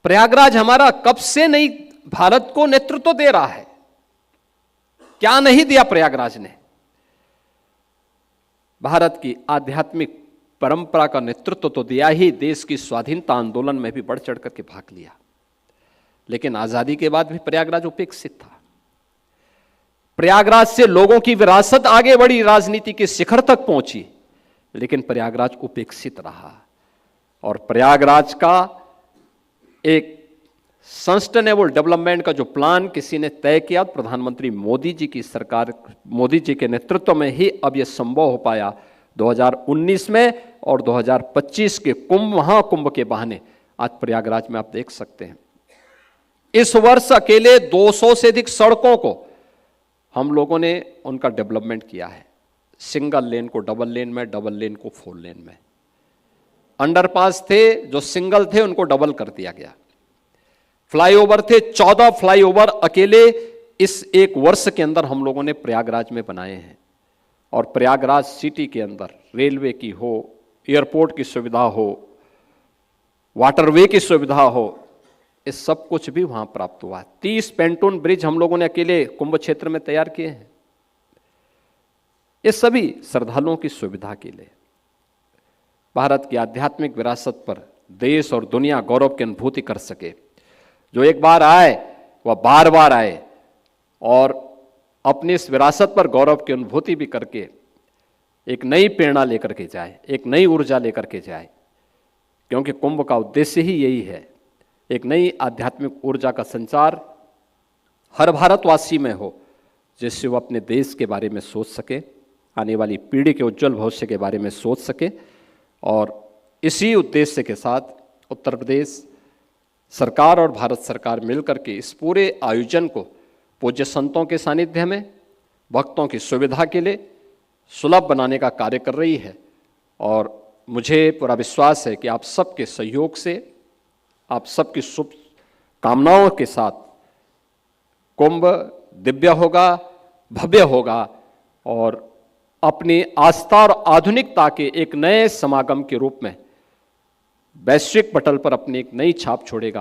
प्रयागराज हमारा कब से नई भारत को नेतृत्व दे रहा है, क्या नहीं दिया प्रयागराज ने। भारत की आध्यात्मिक परंपरा का नेतृत्व तो दिया ही, देश की स्वाधीनता आंदोलन में भी बढ़ चढ़ करके भाग लिया, लेकिन आजादी के बाद भी प्रयागराज उपेक्षित था। प्रयागराज से लोगों की विरासत आगे बढ़ी, राजनीति के शिखर तक पहुंची, लेकिन प्रयागराज उपेक्षित रहा। और प्रयागराज का एक सस्टेनेबल डेवलपमेंट का जो प्लान किसी ने तय किया, प्रधानमंत्री मोदी जी की सरकार, मोदी जी के नेतृत्व में ही अब यह संभव हो पाया 2019 में। और 2025 के महाकुंभ के बहाने आज प्रयागराज में आप देख सकते हैं, इस वर्ष अकेले 200 से अधिक सड़कों को हम लोगों ने उनका डेवलपमेंट किया है। सिंगल लेन को डबल लेन में, डबल लेन को 4 लेन में। अंडरपास थे जो सिंगल थे उनको डबल कर दिया गया। फ्लाईओवर थे, 14 फ्लाईओवर अकेले इस एक वर्ष के अंदर हम लोगों ने प्रयागराज में बनाए हैं। और प्रयागराज सिटी के अंदर रेलवे की हो, एयरपोर्ट की सुविधा हो, वाटरवे की सुविधा हो, इस सब कुछ भी वहां प्राप्त हुआ। 30 पेंटून ब्रिज हम लोगों ने अकेले कुंभ क्षेत्र में तैयार किए हैं। ये सभी श्रद्धालुओं की सुविधा के लिए। भारत की आध्यात्मिक विरासत पर देश और दुनिया गौरव की अनुभूति कर सके। जो एक बार आए वह बार बार आए और अपनी इस विरासत पर गौरव की अनुभूति भी करके एक नई प्रेरणा लेकर के जाए, एक नई ऊर्जा लेकर के जाए, क्योंकि कुंभ का उद्देश्य ही यही है, एक नई आध्यात्मिक ऊर्जा का संचार हर भारतवासी में हो, जिससे वो अपने देश के बारे में सोच सके, आने वाली पीढ़ी के उज्जवल भविष्य के बारे में सोच सके। और इसी उद्देश्य के साथ उत्तर प्रदेश सरकार और भारत सरकार मिलकर के इस पूरे आयोजन को पूज्य संतों के सानिध्य में भक्तों की सुविधा के लिए सुलभ बनाने का कार्य कर रही है। और मुझे पूरा विश्वास है कि आप सबके सहयोग से, आप सबकी शुभ कामनाओं के साथ कुंभ दिव्य होगा, भव्य होगा और अपनी आस्था और आधुनिकता के एक नए समागम के रूप में वैश्विक पटल पर अपनी एक नई छाप छोड़ेगा।